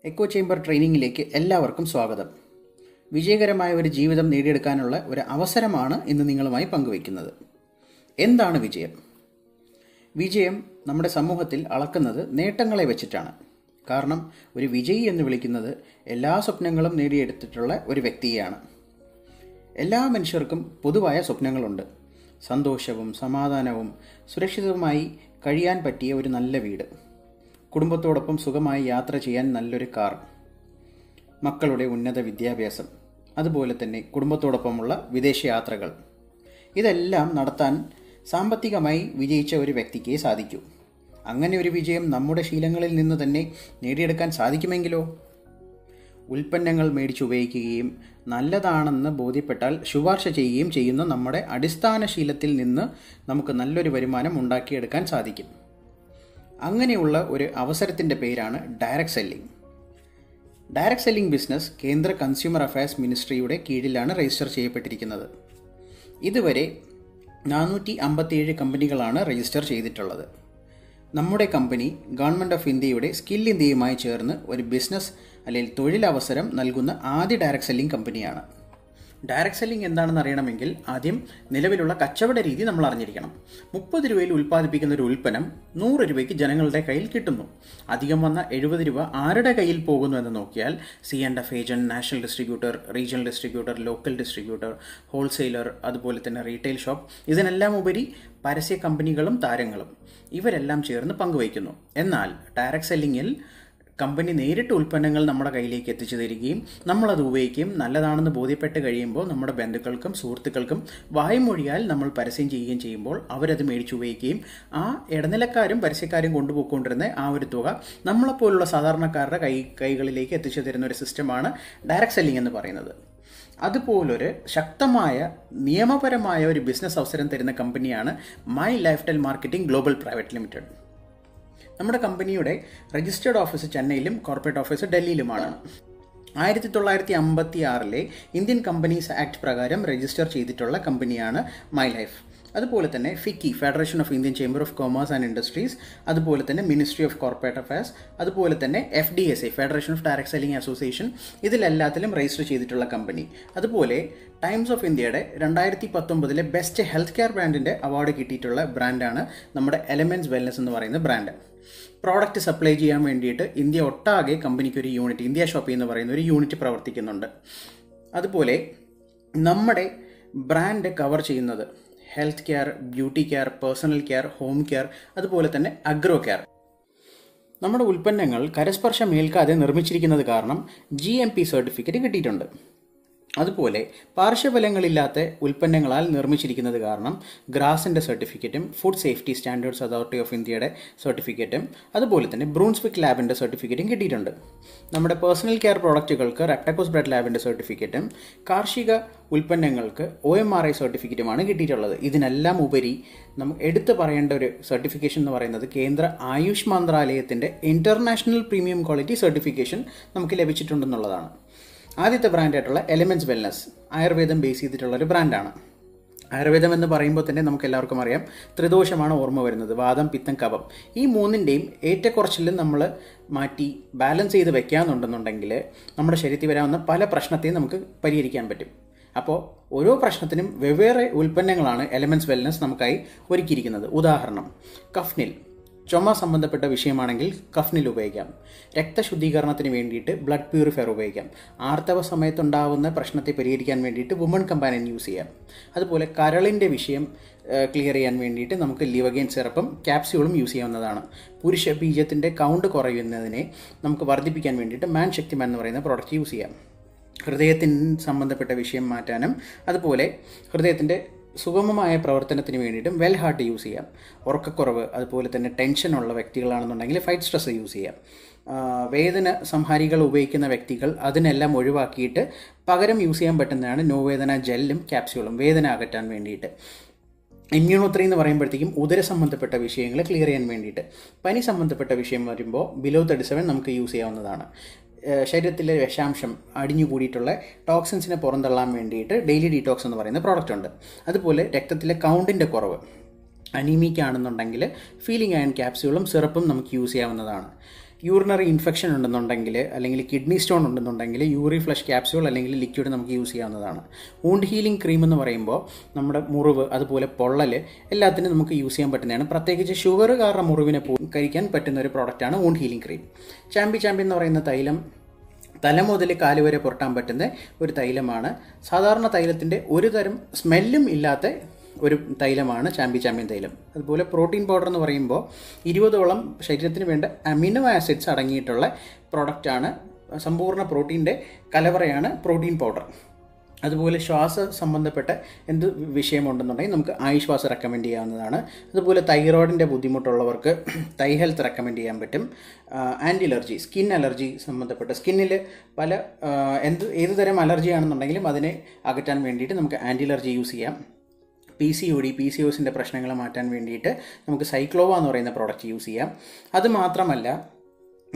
Echo chamber ട്രെയിനിങ്ങിലേക്ക് എല്ലാവർക്കും സ്വാഗതം. വിജയകരമായ ഒരു ജീവിതം നേടിയെടുക്കാനുള്ള ഒരു അവസരമാണ് ഇന്ന് നിങ്ങളുമായി പങ്കുവയ്ക്കുന്നത്. എന്താണ് വിജയം? വിജയം നമ്മുടെ സമൂഹത്തിൽ അളക്കുന്നത് നേട്ടങ്ങളെ വെച്ചിട്ടാണ്. കാരണം ഒരു വിജയി എന്ന് വിളിക്കുന്നത് എല്ലാ സ്വപ്നങ്ങളും നേടിയെടുത്തിട്ടുള്ള ഒരു വ്യക്തിയെയാണ്. എല്ലാ മനുഷ്യർക്കും പൊതുവായ സ്വപ്നങ്ങളുണ്ട്. സന്തോഷവും സമാധാനവും സുരക്ഷിതവുമായി കഴിയാൻ പറ്റിയ ഒരു നല്ല വീട്, കുടുംബത്തോടൊപ്പം സുഖമായി യാത്ര ചെയ്യാൻ നല്ലൊരു കാർ, മക്കളുടെ ഉന്നത വിദ്യാഭ്യാസം, അതുപോലെ തന്നെ കുടുംബത്തോടൊപ്പമുള്ള വിദേശയാത്രകൾ. ഇതെല്ലാം നടത്താൻ സാമ്പത്തികമായി വിജയിച്ച ഒരു വ്യക്തിക്ക് സാധിക്കൂ. അങ്ങനെ ഒരു വിജയം നമ്മുടെ ശീലങ്ങളിൽ നിന്ന് തന്നെ നേടിയെടുക്കാൻ സാധിക്കുമെങ്കിലോ? ഉൽപ്പന്നങ്ങൾ മേടിച്ചുപയോഗിക്കുകയും നല്ലതാണെന്ന് ബോധ്യപ്പെട്ടാൽ ശുപാർശ ചെയ്യുകയും ചെയ്യുന്ന നമ്മുടെ അടിസ്ഥാന ശീലത്തിൽ നിന്ന് നമുക്ക് നല്ലൊരു വരുമാനം ഉണ്ടാക്കിയെടുക്കാൻ സാധിക്കും. അങ്ങനെയുള്ള ഒരു അവസരത്തിൻ്റെ പേരാണ് direct selling. Direct selling business കേന്ദ്ര കൺസ്യൂമർ അഫയേഴ്സ് മിനിസ്ട്രിയുടെ കീഴിലാണ് രജിസ്റ്റർ ചെയ്യപ്പെട്ടിരിക്കുന്നത്. ഇതുവരെ 457 കമ്പനികളാണ് രജിസ്റ്റർ ചെയ്തിട്ടുള്ളത്. നമ്മുടെ കമ്പനി ഗവൺമെൻറ് ഓഫ് ഇന്ത്യയുടെ സ്കിൽ ഇന്ത്യയുമായി ചേർന്ന് ഒരു ബിസിനസ് അല്ലെങ്കിൽ തൊഴിലവസരം നൽകുന്ന ആദ്യ ഡയറക്റ്റ് സെല്ലിംഗ് കമ്പനിയാണ്. ഡയറക്റ്റ് സെല്ലിംഗ് എന്താണെന്ന് അറിയണമെങ്കിൽ ആദ്യം നിലവിലുള്ള കച്ചവട രീതി നമ്മൾ അറിഞ്ഞിരിക്കണം. 30 രൂപയിൽ ഉൽപ്പാദിപ്പിക്കുന്ന ഒരു ഉൽപ്പന്നം 100 രൂപയ്ക്ക് ജനങ്ങളുടെ കയ്യിൽ കിട്ടുന്നു. അധികം വന്ന 70 രൂപ ആരുടെ കയ്യിൽ പോകുന്നു എന്ന് നോക്കിയാൽ C&F agent, national distributor, regional distributor, local distributor, wholesaler, അതുപോലെ തന്നെ റീറ്റെയിൽ ഷോപ്പ്, ഇതിനെല്ലാം ഉപരി പരസ്യ കമ്പനികളും താരങ്ങളും ഇവരെല്ലാം ചേർന്ന് പങ്കുവയ്ക്കുന്നു. എന്നാൽ ഡയറക്റ്റ് സെല്ലിങ്ങിൽ കമ്പനി നേരിട്ട് ഉൽപ്പന്നങ്ങൾ നമ്മുടെ കയ്യിലേക്ക് എത്തിച്ചു തരികയും നമ്മളത് ഉപയോഗിക്കുകയും നല്ലതാണെന്ന് ബോധ്യപ്പെട്ട് കഴിയുമ്പോൾ നമ്മുടെ ബന്ധുക്കൾക്കും സുഹൃത്തുക്കൾക്കും വായ്മൊഴിയാൽ നമ്മൾ പരസ്യം ചെയ്യുകയും ചെയ്യുമ്പോൾ അവരത് മേടിച്ച് ഉപയോഗിക്കുകയും ആ ഇടനിലക്കാരും പരസ്യക്കാരും കൊണ്ടുപോയിക്കൊണ്ടിരുന്ന ആ ഒരു തുക നമ്മളെപ്പോലുള്ള സാധാരണക്കാരുടെ കൈകളിലേക്ക് എത്തിച്ചു തരുന്ന ഒരു സിസ്റ്റമാണ് ഡയറക്റ്റ് സെല്ലിംഗ് എന്ന് പറയുന്നത്. അതുപോലൊരു ശക്തമായ നിയമപരമായ ഒരു ബിസിനസ് അവസരം തരുന്ന കമ്പനിയാണ് my lifestyle marketing global private limited. നമ്മുടെ കമ്പനിയുടെ രജിസ്റ്റേർഡ് ഓഫീസ് ചെന്നൈയിലും കോർപ്പറേറ്റ് ഓഫീസ് ഡൽഹിയിലുമാണ്. 1956 ഇന്ത്യൻ കമ്പനീസ് ആക്ട് പ്രകാരം രജിസ്റ്റർ ചെയ്തിട്ടുള്ള കമ്പനിയാണ് മൈ ലൈഫ്. അതുപോലെ തന്നെ FICCI, federation of Indian chamber of commerce and industries, അതുപോലെ തന്നെ മിനിസ്ട്രി ഓഫ് കോർപ്പറേറ്റ് അഫയേഴ്സ്, അതുപോലെ തന്നെ FDSA, federation of direct selling association, ഇതിലെല്ലാത്തിലും രജിസ്റ്റർ ചെയ്തിട്ടുള്ള കമ്പനി. അതുപോലെ ടൈംസ് ഓഫ് ഇന്ത്യയുടെ 2019 ബെസ്റ്റ് ഹെൽത്ത് കെയർ ബ്രാൻഡിൻ്റെ അവാർഡ് കിട്ടിയിട്ടുള്ള ബ്രാൻഡാണ് നമ്മുടെ എലമെൻറ്റ്സ് വെൽനസ് എന്ന് പറയുന്ന ബ്രാൻഡ്. പ്രോഡക്റ്റ് സപ്ലൈ ചെയ്യാൻ വേണ്ടിയിട്ട് ഇന്ത്യ ഒട്ടാകെ കമ്പനിക്ക് ഒരു യൂണിറ്റ്, ഇന്ത്യ ഷോപ്പി എന്ന് പറയുന്ന ഒരു യൂണിറ്റ് പ്രവർത്തിക്കുന്നുണ്ട്. അതുപോലെ നമ്മുടെ ബ്രാൻഡ് കവർ ചെയ്യുന്നത് health care, beauty care, personal care, home care, അതുപോലെ തന്നെ അഗ്രോ കെയർ. നമ്മുടെ ഉൽപ്പന്നങ്ങൾ കരസ്പർശം ഏൽക്കാതെ നിർമ്മിച്ചിരിക്കുന്നത് കാരണം GMP സർട്ടിഫിക്കറ്റ് കിട്ടിയിട്ടുണ്ട്. അതുപോലെ പാർശ്വഫലങ്ങളില്ലാത്ത ഉൽപ്പന്നങ്ങളാൽ നിർമ്മിച്ചിരിക്കുന്നത് കാരണം ഗ്രാസിൻ്റെ സർട്ടിഫിക്കറ്റും food safety standards authority of ഇന്ത്യയുടെ സർട്ടിഫിക്കറ്റും അതുപോലെ തന്നെ ബ്രൂൺസ്വിക് ലാബിൻ്റെ സർട്ടിഫിക്കറ്റും കിട്ടിയിട്ടുണ്ട്. നമ്മുടെ പേഴ്സണൽ കെയർ പ്രോഡക്റ്റുകൾക്ക് റെപ്റ്റക്കോസ് ബ്രെഡ് ലാബിൻ്റെ സർട്ടിഫിക്കറ്റും കാർഷിക ഉൽപ്പന്നങ്ങൾക്ക് OMRI സർട്ടിഫിക്കറ്റുമാണ് കിട്ടിയിട്ടുള്ളത്. ഇതിനെല്ലാം ഉപരി നമുക്ക് എടുത്തു പറയേണ്ട ഒരു സർട്ടിഫിക്കേഷൻ എന്ന് പറയുന്നത് കേന്ദ്ര ആയുഷ് മന്ത്രാലയത്തിൻ്റെ ഇൻ്റർനാഷണൽ പ്രീമിയം ക്വാളിറ്റി സർട്ടിഫിക്കേഷൻ നമുക്ക് ലഭിച്ചിട്ടുണ്ടെന്നുള്ളതാണ്. ആദ്യത്തെ ബ്രാൻഡായിട്ടുള്ള എലമെൻറ്റ്സ് വെൽനസ് ആയുർവേദം ബേസ് ചെയ്തിട്ടുള്ള ഒരു ബ്രാൻഡാണ്. ആയുർവേദം എന്ന് പറയുമ്പോൾ തന്നെ നമുക്ക് എല്ലാവർക്കും അറിയാം, ത്രിദോഷമാണ് ഓർമ്മ വരുന്നത്: വാദം, പിത്തം, കഫം. ഈ മൂന്നിൻ്റെയും ഏറ്റക്കുറച്ചിലും നമ്മൾ മാറ്റി ബാലൻസ് ചെയ്ത് വെക്കാമെന്നുണ്ടെന്നുണ്ടെങ്കിൽ നമ്മുടെ ശരീരത്തിൽ വരാവുന്ന പല പ്രശ്നത്തെയും നമുക്ക് പരിഹരിക്കാൻ പറ്റും. അപ്പോൾ ഓരോ പ്രശ്നത്തിനും വെവ്വേറെ ഉൽപ്പന്നങ്ങളാണ് എലമെൻറ്റ്സ് വെൽനസ് നമുക്കായി ഒരുക്കിയിരിക്കുന്നത്. ഉദാഹരണം, കഫ്നിൽ, ചുമ സംബന്ധപ്പെട്ട വിഷയമാണെങ്കിൽ കഫ്നിൽ ഉപയോഗിക്കാം. രക്തശുദ്ധീകരണത്തിന് വേണ്ടിയിട്ട് ബ്ലഡ് പ്യൂരിഫയർ ഉപയോഗിക്കാം. ആർത്തവ സമയത്തുണ്ടാകുന്ന പ്രശ്നത്തെ പരിഹരിക്കാൻ വേണ്ടിയിട്ട് വുമൺ കമ്പാനിയൻ യൂസ് ചെയ്യാം. അതുപോലെ കരളിൻ്റെ വിഷയം ക്ലിയർ ചെയ്യാൻ വേണ്ടിയിട്ട് നമുക്ക് ലിവഗെയിൻ സിറപ്പും ക്യാപ്സ്യൂളും യൂസ് ചെയ്യാവുന്നതാണ്. പുരുഷ ബീജത്തിൻ്റെ കൗണ്ട് കുറയുന്നതിനെ നമുക്ക് വർദ്ധിപ്പിക്കാൻ വേണ്ടിയിട്ട് മാൻ ശക്തിമാൻ എന്ന് പറയുന്ന പ്രോഡക്റ്റ് യൂസ് ചെയ്യാം. ഹൃദയത്തിന് സംബന്ധപ്പെട്ട വിഷയം മാറ്റാനും അതുപോലെ ഹൃദയത്തിൻ്റെ സുഗമമായ പ്രവർത്തനത്തിന് വേണ്ടിയിട്ടും വെൽ ഹാർട്ട് യൂസ് ചെയ്യാം. ഉറക്കക്കുറവ്, അതുപോലെ തന്നെ ടെൻഷനുള്ള വ്യക്തികളാണെന്നുണ്ടെങ്കിൽ ഫൈറ്റ് സ്ട്രെസ് യൂസ് ചെയ്യാം. വേദന സംഹാരികൾ ഉപയോഗിക്കുന്ന വ്യക്തികൾ അതിനെല്ലാം ഒഴിവാക്കിയിട്ട് പകരം യൂസ് ചെയ്യാൻ പറ്റുന്നതാണ് നോവേദന ജെല്ലും ക്യാപ്സ്യൂളും, വേദന അകറ്റാൻ വേണ്ടിയിട്ട്. ഇമ്മ്യൂണോത്രി എന്ന് പറയുമ്പോഴത്തേക്കും ഉദര സംബന്ധപ്പെട്ട വിഷയങ്ങൾ ക്ലിയർ ചെയ്യാൻ വേണ്ടിയിട്ട്. പനി സംബന്ധപ്പെട്ട വിഷയം വരുമ്പോൾ ബിലോ 37 നമുക്ക് യൂസ് ചെയ്യാവുന്നതാണ്. ശരീരത്തിലെ വിഷാംശം അടിഞ്ഞുകൂടിയിട്ടുള്ള ടോക്സിൻസിനെ പുറന്തള്ളാൻ വേണ്ടിയിട്ട് ഡെയിലി ഡീറ്റോക്സ് എന്ന് പറയുന്ന പ്രോഡക്റ്റ് ഉണ്ട്. അതുപോലെ രക്തത്തിലെ കൗണ്ടിൻ്റെ കുറവ്, അനീമിക് ആണെന്നുണ്ടെങ്കിൽ ഫീലിംഗ് അയൺ ക്യാപ്സ്യൂളും സിറപ്പും നമുക്ക് യൂസ് ചെയ്യാവുന്നതാണ്. യൂറിനറി ഇൻഫെക്ഷൻ ഉണ്ടെന്നുണ്ടെങ്കിൽ അല്ലെങ്കിൽ കിഡ്നി സ്റ്റോൺ ഉണ്ടെന്നുണ്ടെങ്കിൽ യൂറി ഫ്ലഷ് ക്യാപ്സ്യൂൾ അല്ലെങ്കിൽ ലിക്വിഡ് നമുക്ക് യൂസ് ചെയ്യാവുന്നതാണ്. വൂണ്ട് ഹീലിംഗ് ക്രീം എന്ന് പറയുമ്പോൾ നമ്മുടെ മുറിവ് അതുപോലെ പൊള്ളൽ എല്ലാത്തിനും നമുക്ക് യൂസ് ചെയ്യാൻ പറ്റുന്നതാണ്. പ്രത്യേകിച്ച് ഷുഗർ കാരണം മുറിവിനെ കഴിക്കാൻ പറ്റുന്ന ഒരു പ്രോഡക്റ്റാണ് വൂണ്ട് ഹീലിംഗ് ക്രീം. ചാമ്പി എന്ന് പറയുന്ന തൈലം തല മുതൽ കാല് വരെ പുരട്ടാൻ പറ്റുന്ന ഒരു തൈലമാണ്. സാധാരണ തൈലത്തിൻ്റെ ഒരു തരം സ്മെല്ലും ഇല്ലാത്ത ഒരു തൈലമാണ് ചാമ്പ്യൻ തൈലം. അതുപോലെ പ്രോട്ടീൻ പൗഡർ എന്ന് പറയുമ്പോൾ 20ഓളം ശരീരത്തിന് വേണ്ട അമിനോ ആസിഡ്സ് അടങ്ങിയിട്ടുള്ള പ്രോഡക്റ്റാണ്. സമ്പൂർണ്ണ പ്രോട്ടീൻ്റെ കലവറയാണ് പ്രോട്ടീൻ പൗഡർ. അതുപോലെ ശ്വാസ സംബന്ധപ്പെട്ട എന്ത് വിഷയമുണ്ടെന്നുണ്ടെങ്കിൽ നമുക്ക് ആയുശ്വാസം റെക്കമെൻഡ് ചെയ്യാവുന്നതാണ്. അതുപോലെ തൈറോയിഡിൻ്റെ ബുദ്ധിമുട്ടുള്ളവർക്ക് തൈ ഹെൽത്ത് റെക്കമെൻഡ് ചെയ്യാൻ പറ്റും. ആൻറ്റി അലർജി, സ്കിൻ അലർജി സംബന്ധപ്പെട്ട സ്കിന്നിൽ പല ഏത് തരം അലർജി ആണെന്നുണ്ടെങ്കിലും അതിനെ അകറ്റാൻ വേണ്ടിയിട്ട് നമുക്ക് ആൻറ്റി അലർജി യൂസ് ചെയ്യാം. PCOD PCOSൻ്റെ പ്രശ്നങ്ങൾ മാറ്റാൻ വേണ്ടിയിട്ട് നമുക്ക് സൈക്ലോവ എന്ന് പറയുന്ന പ്രോഡക്റ്റ് യൂസ് ചെയ്യാം. അതുമാത്രമല്ല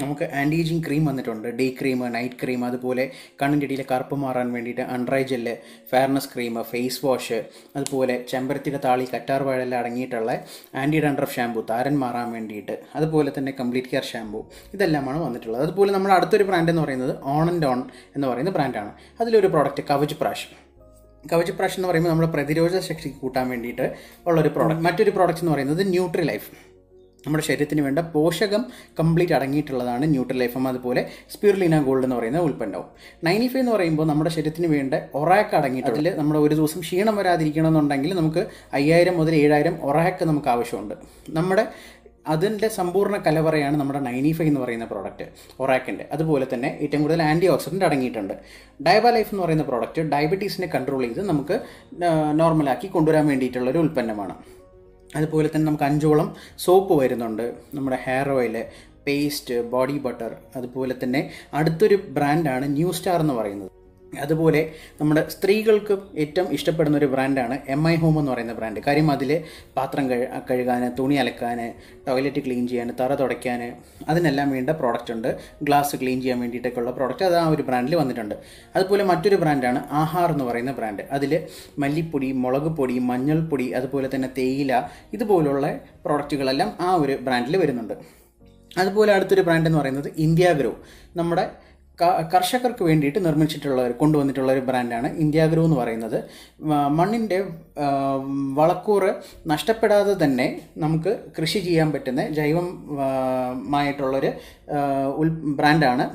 നമുക്ക് ആൻറ്റി ഏജിങ് ക്രീം വന്നിട്ടുണ്ട്. ഡേ ക്രീം, നൈറ്റ് ക്രീം, അതുപോലെ കണ്ണിൻ്റെ ഇടയിലെ കറുപ്പ് മാറാൻ വേണ്ടിയിട്ട് under eye gel, fairness cream, face wash, അതുപോലെ ചെമ്പരത്തിയുടെ താളി, കറ്റാർ വാഴെല്ലാം അടങ്ങിയിട്ടുള്ള ആൻറ്റി ഡാൻഡ്രഫ് ഷാമ്പു താരൻ മാറാൻ വേണ്ടിയിട്ട്, അതുപോലെ തന്നെ കംപ്ലീറ്റ് കെയർ ഷാമ്പു, ഇതെല്ലാമാണ് വന്നിട്ടുള്ളത്. അതുപോലെ നമ്മുടെ അടുത്തൊരു ബ്രാൻഡ് എന്ന് പറയുന്നത് ഓൺ ആൻഡ് ഓൺ എന്ന് പറയുന്ന ബ്രാൻഡാണ്. അതിലൊരു പ്രോഡക്റ്റ് കവച് പ്രാഷ് എന്ന് പറയുമ്പോൾ നമ്മുടെ പ്രതിരോധ ശക്തി കൂട്ടാൻ വേണ്ടിയിട്ട് ഉള്ളൊരു പ്രോഡക്റ്റ്. മറ്റൊരു പ്രോഡക്റ്റ് എന്ന് പറയുന്നത് ന്യൂട്രി ലൈഫ്. നമ്മുടെ ശരീരത്തിന് വേണ്ട പോഷകം കംപ്ലീറ്റ് അടങ്ങിയിട്ടുള്ളതാണ് ന്യൂട്രി ലൈഫും. അതുപോലെ സ്പിറുലിന ഗോൾഡ് എന്ന് പറയുന്ന ഉൽപ്പന്നവും. 95 എന്ന് പറയുമ്പോൾ നമ്മുടെ ശരീരത്തിന് വേണ്ട ഒറാക്ക് അടങ്ങിയിട്ട് അതിൽ നമ്മുടെ ഒരു ദിവസം ക്ഷീണം വരാതിരിക്കണമെന്നുണ്ടെങ്കിൽ നമുക്ക് 5000 മുതൽ 7000 ഒറാക്ക് നമുക്ക് ആവശ്യമുണ്ട്. നമ്മുടെ അതിൻ്റെ സമ്പൂർണ്ണ കലവറയാണ് നമ്മുടെ 95 എന്ന് പറയുന്ന പ്രോഡക്റ്റ് ഒറാക്കിൻ്റെ. അതുപോലെ തന്നെ ഏറ്റവും കൂടുതൽ ആൻറ്റി ഓക്സിഡൻറ്റ് അടങ്ങിയിട്ടുണ്ട്. ഡയബ ലൈഫ് എന്ന് പറയുന്ന പ്രോഡക്റ്റ് ഡയബറ്റീസിനെ കൺട്രോൾ ചെയ്ത് നമുക്ക് നോർമലാക്കി കൊണ്ടുവരാൻ വേണ്ടിയിട്ടുള്ളൊരു ഉൽപ്പന്നമാണ്. അതുപോലെ തന്നെ നമുക്ക് 5ഓളം സോപ്പ് വരുന്നുണ്ട്. നമ്മുടെ hair oil, paste, body butter, അതുപോലെ തന്നെ അടുത്തൊരു ബ്രാൻഡാണ് ന്യൂ സ്റ്റാർ എന്ന് പറയുന്നത്. അതുപോലെ നമ്മുടെ സ്ത്രീകൾക്ക് ഏറ്റവും ഇഷ്ടപ്പെടുന്ന ഒരു ബ്രാൻഡാണ് MI ഹോം എന്ന് പറയുന്ന ബ്രാൻഡ്. കാര്യം അതിൽ പാത്രം കഴുകാൻ, തുണി അലക്കാൻ, ടോയ്ലറ്റ് ക്ലീൻ ചെയ്യാൻ, തറ തുടയ്ക്കാൻ, അതിനെല്ലാം വേണ്ട പ്രോഡക്റ്റ് ഉണ്ട്. ഗ്ലാസ് ക്ലീൻ ചെയ്യാൻ വേണ്ടിയിട്ടൊക്കെയുള്ള പ്രോഡക്റ്റ് അത് ആ ഒരു ബ്രാൻഡിൽ വന്നിട്ടുണ്ട്. അതുപോലെ മറ്റൊരു ബ്രാൻഡാണ് ആഹാർ എന്ന് പറയുന്ന ബ്രാൻഡ്. അതിൽ മല്ലിപ്പൊടി, മുളക് പൊടി, മഞ്ഞൾപ്പൊടി, അതുപോലെ തന്നെ തേയില, ഇതുപോലുള്ള പ്രോഡക്റ്റുകളെല്ലാം ആ ഒരു ബ്രാൻഡിൽ വരുന്നുണ്ട്. അതുപോലെ അടുത്തൊരു ബ്രാൻഡ് എന്ന് പറയുന്നത് ഇന്ത്യ ഗ്രോ. നമ്മുടെ കർഷകർക്ക് വേണ്ടിയിട്ട് കൊണ്ടുവന്നിട്ടുള്ള ഒരു ബ്രാൻഡാണ് ഇന്ത്യ ഗ്രോ എന്ന് പറയുന്നത്. മണ്ണിൻ്റെ വളക്കൂറ് നഷ്ടപ്പെടാതെ തന്നെ നമുക്ക് കൃഷി ചെയ്യാൻ പറ്റുന്ന ജൈവമായിട്ടുള്ളൊരു ബ്രാൻഡാണ്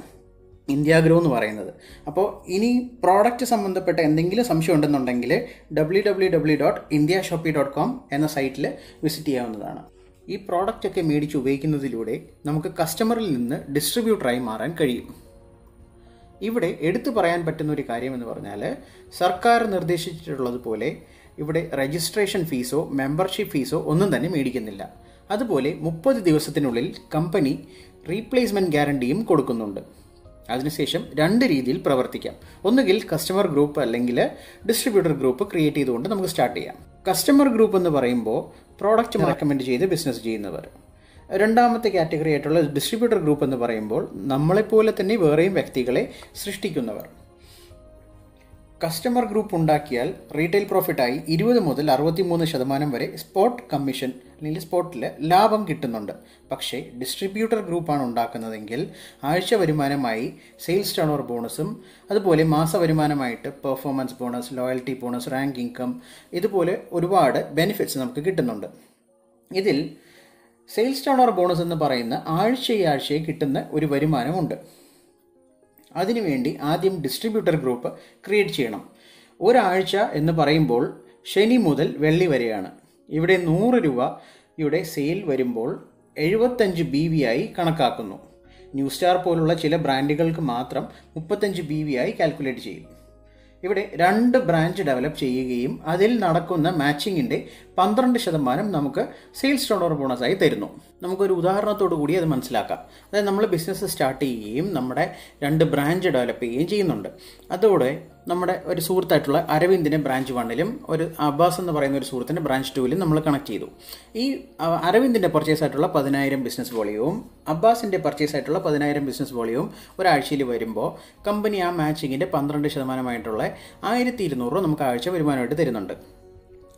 ഇന്ത്യ ഗ്രോ എന്ന് പറയുന്നത്. അപ്പോൾ ഇനി പ്രോഡക്റ്റ് സംബന്ധപ്പെട്ട എന്തെങ്കിലും സംശയം ഉണ്ടെന്നുണ്ടെങ്കിൽ www.indiashopee.com എന്ന സൈറ്റിൽ വിസിറ്റ് ചെയ്യാവുന്നതാണ്. ഈ പ്രോഡക്റ്റൊക്കെ മേടിച്ച് ഉപയോഗിക്കുന്നതിലൂടെ നമുക്ക് കസ്റ്റമറിൽ നിന്ന് ഡിസ്ട്രിബ്യൂട്ടറായി മാറാൻ കഴിയും. ഇവിടെ എടുത്തു പറയാൻ പറ്റുന്ന ഒരു കാര്യമെന്ന് പറഞ്ഞാൽ, സർക്കാർ നിർദ്ദേശിച്ചിട്ടുള്ളതുപോലെ ഇവിടെ രജിസ്ട്രേഷൻ ഫീസോ മെമ്പർഷിപ്പ് ഫീസോ ഒന്നും തന്നെ മേടിക്കുന്നില്ല. അതുപോലെ 30 ദിവസത്തിനുള്ളിൽ കമ്പനി റീപ്ലേസ്മെൻറ്റ് ഗ്യാരണ്ടിയും കൊടുക്കുന്നുണ്ട്. അതിനുശേഷം 2 രീതിയിൽ പ്രവർത്തിക്കാം. ഒന്നുകിൽ കസ്റ്റമർ ഗ്രൂപ്പ് അല്ലെങ്കിൽ ഡിസ്ട്രിബ്യൂട്ടർ ഗ്രൂപ്പ് ക്രിയേറ്റ് ചെയ്തുകൊണ്ട് നമുക്ക് സ്റ്റാർട്ട് ചെയ്യാം. കസ്റ്റമർ ഗ്രൂപ്പ് എന്ന് പറയുമ്പോൾ പ്രോഡക്റ്റ് റെക്കമെൻഡ് ചെയ്ത് ബിസിനസ് ചെയ്യുന്നവർ. രണ്ടാമത്തെ കാറ്റഗറി ആയിട്ടുള്ള ഡിസ്ട്രിബ്യൂട്ടർ ഗ്രൂപ്പ് എന്ന് പറയുമ്പോൾ നമ്മളെപ്പോലെ തന്നെ വേറെയും വ്യക്തികളെ സൃഷ്ടിക്കുന്നവർ. കസ്റ്റമർ ഗ്രൂപ്പ് ഉണ്ടാക്കിയാൽ റീറ്റെയിൽ പ്രോഫിറ്റായി 20 മുതൽ 63% വരെ സ്പോട്ട് കമ്മീഷൻ അല്ലെങ്കിൽ സ്പോട്ടിൽ ലാഭം കിട്ടുന്നുണ്ട്. പക്ഷേ ഡിസ്ട്രിബ്യൂട്ടർ ഗ്രൂപ്പാണ് ഉണ്ടാക്കുന്നതെങ്കിൽ ആഴ്ച വരുമാനമായി സെയിൽസ് ടേൺ ഓവർ ബോണസും, അതുപോലെ മാസ വരുമാനമായിട്ട് performance bonus, loyalty bonus, rank income, ഇതുപോലെ ഒരുപാട് ബെനിഫിറ്റ്സ് നമുക്ക് കിട്ടുന്നുണ്ട്. ഇതിൽ സെയിൽസ് ടേൺ ഓവർ ബോണസ് എന്ന് പറയുന്ന ആഴ്ചയെ കിട്ടുന്ന ഒരു വരുമാനമുണ്ട്. അതിനുവേണ്ടി ആദ്യം ഡിസ്ട്രിബ്യൂട്ടർ ഗ്രൂപ്പ് ക്രിയേറ്റ് ചെയ്യണം. ഒരാഴ്ച എന്ന് പറയുമ്പോൾ ശനി മുതൽ വെള്ളി വരെയാണ്. ഇവിടെ 100 രൂപയുടെ സെയിൽ വരുമ്പോൾ 75 BV ആയി കണക്കാക്കുന്നു. ന്യൂ സ്റ്റാർ പോലുള്ള ചില ബ്രാൻഡുകൾക്ക് മാത്രം 35 BV ആയി കാൽക്കുലേറ്റ് ചെയ്യും. ഇവിടെ 2 ബ്രാഞ്ച് ഡെവലപ്പ് ചെയ്യുകയും അതിൽ നടക്കുന്ന മാച്ചിങ്ങിൻ്റെ 12% നമുക്ക് സെയിൽസ് ടേൺ ഓവർ ബോണസായി തരുന്നു. നമുക്കൊരു ഉദാഹരണത്തോടു കൂടി അത് മനസ്സിലാക്കാം. അതായത് നമ്മൾ ബിസിനസ് സ്റ്റാർട്ട് ചെയ്യുകയും നമ്മുടെ 2 ബ്രാഞ്ച് ഡെവലപ്പ് ചെയ്യുകയും ചെയ്യുന്നുണ്ട്. അതോടെ നമ്മുടെ ഒരു സുഹൃത്തായിട്ടുള്ള അരവിന്ദിനെ ബ്രാഞ്ച് 1ലും ഒരു അബ്ബാസ് എന്ന് പറയുന്ന ഒരു സുഹൃത്തിൻ്റെ ബ്രാഞ്ച് 2ലും നമ്മൾ കണക്ട് ചെയ്തു. ഈ അരവിന്ദിൻ്റെ പർച്ചേസ് ആയിട്ടുള്ള 10,000 ബിസിനസ് വോളിയവും അബ്ബാസിൻ്റെ പർച്ചേസ് ആയിട്ടുള്ള 10,000 ബിസിനസ് വോളിയവും ഒരാഴ്ചയിൽ വരുമ്പോൾ കമ്പനി ആ മാച്ചിങ്ങിൻ്റെ 12% 1,200 രൂപ നമുക്ക് ആഴ്ച വരുമാനമായിട്ട് തരുന്നുണ്ട്.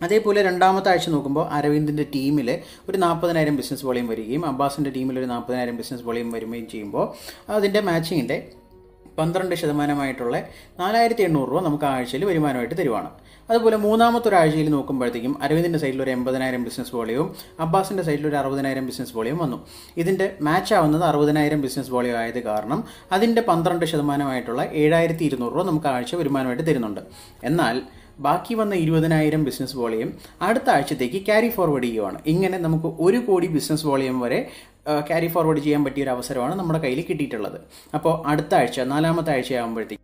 അതേപോലെ രണ്ടാമത്തെ ആഴ്ച നോക്കുമ്പോൾ അരവിന്ദിൻ്റെ ടീമിൽ ഒരു 40,000 ബിസിനസ് വോളിയം വരികയും അബ്ബാസിൻ്റെ ടീമിൽ ഒരു 40,000 ബിസിനസ് വോളിയം വരികയും ചെയ്യുമ്പോൾ അതിൻ്റെ മാച്ചിങ്ങിൻ്റെ 12% 4,800 രൂപ നമുക്ക് ആഴ്ചയിൽ വരുമാനമായിട്ട് തരുവാണ്. അതുപോലെ മൂന്നാമത്തെ ഒരാഴ്ചയിൽ നോക്കുമ്പോഴത്തേക്കും അരവിന്ദിൻ്റെ സൈഡിൽ ഒരു 80,000 ബിസിനസ് വോളിയവും അബ്ബാസിൻ്റെ സൈഡിൽ ഒരു 60,000 ബിസിനസ് വോളിയം വന്നു. ഇതിൻ്റെ മാച്ച് ആവുന്നത് 60,000 ബിസിനസ് വോളിയം ആയത് കാരണം അതിൻ്റെ 12% 7,200 രൂപ നമുക്ക് ആഴ്ച വരുമാനമായിട്ട് തരുന്നുണ്ട്. എന്നാൽ ബാക്കി വന്ന 20,000 ബിസിനസ് വോളിയം അടുത്ത ആഴ്ചത്തേക്ക് ക്യാരി ഫോർവേഡ് ചെയ്യുവാണ്. ഇങ്ങനെ നമുക്ക് 1 കോടി ബിസിനസ് വോളിയം വരെ ക്യാരി ഫോർവേഡ് ചെയ്യാൻ പറ്റിയൊരു അവസരമാണ് നമ്മുടെ കയ്യിൽ കിട്ടിയിട്ടുള്ളത്. അപ്പോൾ അടുത്ത ആഴ്ച 4ാമത്തെ ആഴ്ചയാകുമ്പോഴത്തേക്ക്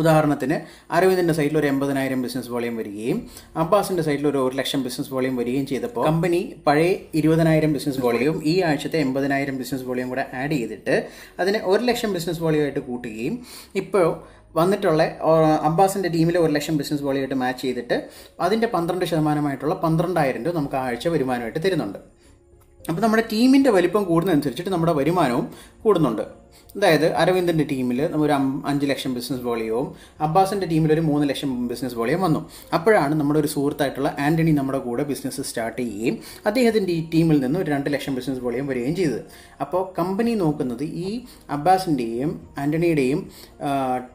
ഉദാഹരണത്തിന് അരവിന്ദിൻ്റെ സൈഡിൽ ഒരു 80,000 ബിസിനസ് വോളിയം വരികയും അബ്ബാസിൻ്റെ സൈഡിൽ ഒരു 1,00,000 ബിസിനസ് വോളിയം വരികയും ചെയ്തപ്പോൾ കമ്പനി പഴയ 20,000 ബിസിനസ് വോളിയവും ഈ ആഴ്ചത്തെ 80,000 ബിസിനസ് വോളിയം കൂടെ ആഡ് ചെയ്തിട്ട് അതിനെ 1,00,000 ബിസിനസ് വോളിയമായിട്ട് കൂട്ടുകയും ഇപ്പോൾ വന്നിട്ടുള്ള അബ്ബാസിൻ്റെ ടീമിലെ 1,00,000 ബിസിനസ് വോളിയമായിട്ട് മാച്ച് ചെയ്തിട്ട് അതിൻ്റെ 12% 12,000 രൂപ നമുക്ക് ആഴ്ച വരുമാനമായിട്ട് തരുന്നുണ്ട്. അപ്പോൾ നമ്മുടെ ടീമിൻ്റെ വലിപ്പം കൂടുന്നതനുസരിച്ചിട്ട് നമ്മുടെ വരുമാനവും കൂടുന്നുണ്ട്. അതായത് അരവിന്ദിൻ്റെ ടീമിൽ ഒരു 5,00,000 ബിസിനസ് വോളിയവും അബ്ബാസിൻ്റെ ടീമിൽ ഒരു 3,00,000 ബിസിനസ് വോളിയം വന്നു. അപ്പോഴാണ് നമ്മുടെ ഒരു സുഹൃത്തായിട്ടുള്ള ആൻ്റണി നമ്മുടെ കൂടെ ബിസിനസ് സ്റ്റാർട്ട് ചെയ്യുകയും അദ്ദേഹത്തിൻ്റെ ഈ ടീമിൽ നിന്ന് ഒരു 2,00,000 ബിസിനസ് വോളിയം വരികയും ചെയ്തത്. അപ്പോൾ കമ്പനി നോക്കുന്നത് ഈ അബ്ബാസിൻ്റെയും ആൻ്റണിയുടെയും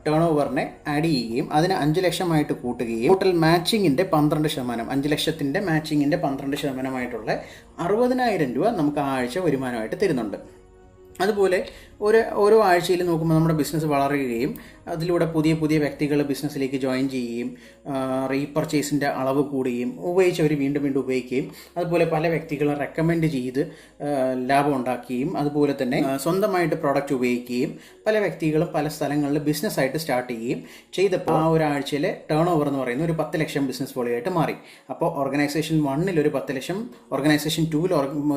ടേൺ ഓവറിനെ ആഡ് ചെയ്യുകയും അതിനെ 5,00,000 കൂട്ടുകയും ടോട്ടൽ മാച്ചിങ്ങിൻ്റെ 12% 5,00,000 മാച്ചിങ്ങിൻ്റെ 12% 60,000 രൂപ നമുക്ക് ആഴ്ച വരുമാനമായിട്ട് തരുന്നുണ്ട്. അതുപോലെ ഓരോ ആഴ്ചയിൽ നോക്കുമ്പോൾ നമ്മുടെ ബിസിനസ് വളരുകയും അതിലൂടെ പുതിയ പുതിയ വ്യക്തികൾ ബിസിനസ്സിലേക്ക് ജോയിൻ ചെയ്യുകയും റീപർച്ചേസിൻ്റെ അളവ് കൂടുകയും ഉപയോഗിച്ചവർ വീണ്ടും വീണ്ടും ഉപയോഗിക്കുകയും അതുപോലെ പല വ്യക്തികളെ റെക്കമെൻഡ് ചെയ്ത് ലാഭം ഉണ്ടാക്കുകയും അതുപോലെ തന്നെ സ്വന്തമായിട്ട് പ്രോഡക്റ്റ് ഉപയോഗിക്കുകയും പല വ്യക്തികളും പല സ്ഥലങ്ങളിൽ ബിസിനസ്സായിട്ട് സ്റ്റാർട്ട് ചെയ്യുകയും ചെയ്തപ്പോൾ ആ ഒരാഴ്ചയിലെ ടേൺ ഓവർ എന്ന് പറയുന്നത് ഒരു 10,00,000 ബിസിനസ് വോളിയമായിട്ട് മാറി. അപ്പോൾ ഓർഗനൈസേഷൻ 1 ഒരു 10,00,000, ഓർഗനൈസേഷൻ 2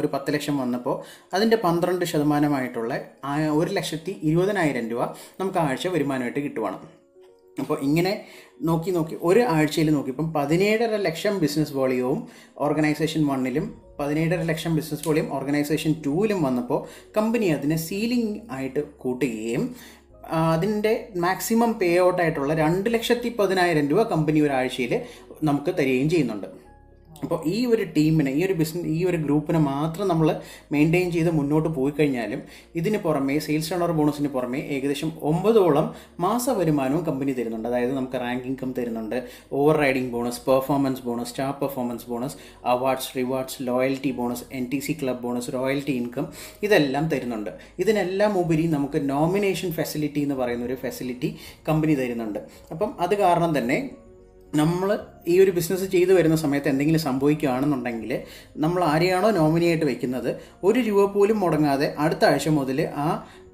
ഒരു 10,00,000 വന്നപ്പോൾ അതിൻ്റെ 12% 1,20,000 രൂപ നമുക്ക് ആഴ്ച വരുമാനമായിട്ട് കിട്ടുവാണ്. അപ്പോൾ ഇങ്ങനെ നോക്കി ഒരു ആഴ്ചയിൽ നോക്കിയപ്പം 17,500,000 ബിസിനസ് വോളിയവും ഓർഗനൈസേഷൻ 1 17,500,000 ബിസിനസ് വോളിയം ഓർഗനൈസേഷൻ 2 വന്നപ്പോൾ കമ്പനി അതിനെ സീലിംഗ് ആയിട്ട് കൂട്ടുകയും അതിൻ്റെ മാക്സിമം പേ ഔട്ടായിട്ടുള്ള 2,10,000 രൂപ കമ്പനി ഒരാഴ്ചയിൽ നമുക്ക് തരികയും ചെയ്യുന്നുണ്ട്. അപ്പോൾ ഈ ഒരു ടീമിനെ ഈ ഒരു ഗ്രൂപ്പിനെ മാത്രം നമ്മൾ മെയിൻറ്റെയിൻ ചെയ്ത് മുന്നോട്ട് പോയി കഴിഞ്ഞാലും ഇതിന് പുറമേ സെയിൽസ് ടേൺ ഓവർ ബോണസിന് പുറമേ ഏകദേശം 9 മാസ വരുമാനവും കമ്പനി തരുന്നുണ്ട്. അതായത് നമുക്ക് റാങ്ക് ഇൻകം തരുന്നുണ്ട്, over riding bonus, performance bonus, star performance bonus, awards, rewards, loyalty bonus, NTC club bonus, royalty income ഇതെല്ലാം തരുന്നുണ്ട്. ഇതിനെല്ലാം ഉപരി നമുക്ക് നോമിനേഷൻ ഫെസിലിറ്റി എന്ന് പറയുന്ന ഒരു ഫെസിലിറ്റി കമ്പനി തരുന്നുണ്ട്. അപ്പം അത് കാരണം തന്നെ നമ്മൾ ഈ ഒരു ബിസിനസ് ചെയ്തു വരുന്ന സമയത്ത് എന്തെങ്കിലും സംഭവിക്കുകയാണെന്നുണ്ടെങ്കിൽ നമ്മൾ ആരെയാണോ നോമിനിയായിട്ട് വയ്ക്കുന്നത് 1 രൂപ പോലും മുടങ്ങാതെ അടുത്ത ആഴ്ച മുതൽ ആ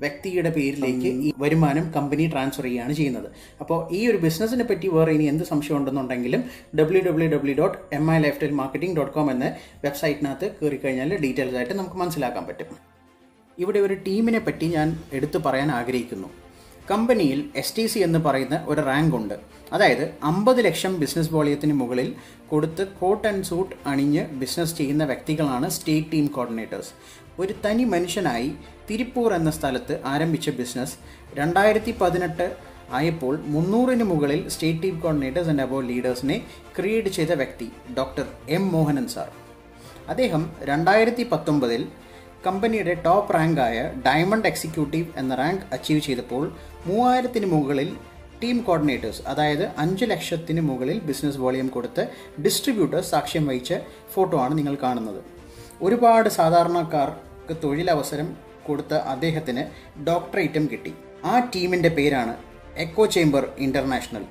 വ്യക്തിയുടെ പേരിലേക്ക് ഈ വരുമാനം കമ്പനി ട്രാൻസ്ഫർ ചെയ്യുകയാണ് ചെയ്യുന്നത്. അപ്പോൾ ഈ ഒരു ബിസിനസ്സിനെ പറ്റി വേറെ ഇനി എന്ത് സംശയം ഉണ്ടെന്നുണ്ടെങ്കിലും www.milifestylemarketing.com എന്ന വെബ്സൈറ്റിനകത്ത് കയറി കഴിഞ്ഞാൽ ഡീറ്റെയിൽസ് ആയിട്ട് നമുക്ക് മനസ്സിലാക്കാൻ പറ്റും. ഇവിടെ ഒരു ടീമിനെ പറ്റി ഞാൻ എടുത്തു പറയാൻ ആഗ്രഹിക്കുന്നു. കമ്പനിയിൽ STC എന്ന് പറയുന്ന ഒരു റാങ്ക് ഉണ്ട്. അതായത് 50 ലക്ഷം ബിസിനസ് വോളിയത്തിന് മുകളിൽ കൊടുത്ത് കോട്ട് ആൻഡ് സൂട്ട് അണിഞ്ഞ് ബിസിനസ് ചെയ്യുന്ന വ്യക്തികളാണ് സ്റ്റേറ്റ് ടീം കോർഡിനേറ്റേഴ്സ്. ഒരു തനി മനുഷ്യനായി തിരുപ്പൂർ എന്ന സ്ഥലത്ത് ആരംഭിച്ച ബിസിനസ് 2018 ആയപ്പോൾ 300-ന് മുകളിൽ state team coordinators and above ലീഡേഴ്സിനെ ക്രിയേറ്റ് ചെയ്ത വ്യക്തി ഡോക്ടർ M. മോഹനൻ സാർ. അദ്ദേഹം 2019 കമ്പനിയുടെ ടോപ്പ് റാങ്കായ ഡയമണ്ട് എക്സിക്യൂട്ടീവ് എന്ന റാങ്ക് അച്ചീവ് ചെയ്തപ്പോൾ 3000-ന് മുകളിൽ ടീം കോർഡിനേറ്റേഴ്സ്, അതായത് 5 ലക്ഷത്തിന് മുകളിൽ ബിസിനസ് വോളിയം കൊടുത്ത് ഡിസ്ട്രിബ്യൂട്ടേഴ്സ് സാക്ഷ്യം വഹിച്ച ഫോട്ടോ ആണ് നിങ്ങൾ കാണുന്നത്. ഒരുപാട് സാധാരണക്കാർക്ക് തൊഴിലവസരം കൊടുത്ത അദ്ദേഹത്തിന് ഡോക്ടറേറ്റും കിട്ടി. ആ ടീമിൻ്റെ പേരാണ് എക്കോ ചേംബർ ഇൻ്റർനാഷണൽ.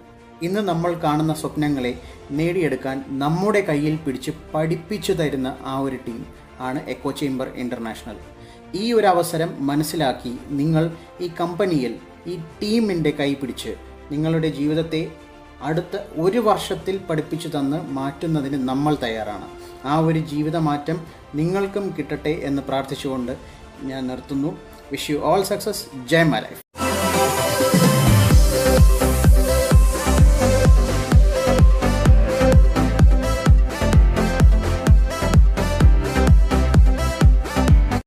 ഇന്ന് നമ്മൾ കാണുന്ന സ്വപ്നങ്ങളെ നേടിയെടുക്കാൻ നമ്മുടെ കയ്യിൽ പിടിച്ച് പഠിപ്പിച്ചു തരുന്ന ആ ഒരു ടീം ആണ് എക്കോ ചേംബർ ഇൻ്റർനാഷണൽ. ഈ ഒരു അവസരം മനസ്സിലാക്കി നിങ്ങൾ ഈ കമ്പനിയിൽ ഈ ടീമിൻ്റെ കൈ പിടിച്ച് നിങ്ങളുടെ ജീവിതത്തെ അടുത്ത 1 വർഷത്തിൽ പഠിപ്പിച്ചു തന്ന് മാറ്റുന്നതിന് നമ്മൾ തയ്യാറാണ്. ആ ഒരു ജീവിതമാറ്റം നിങ്ങൾക്കും കിട്ടട്ടെ എന്ന് പ്രാർത്ഥിച്ചുകൊണ്ട് ഞാൻ നിർത്തുന്നു. Wish you all success. Jai my life.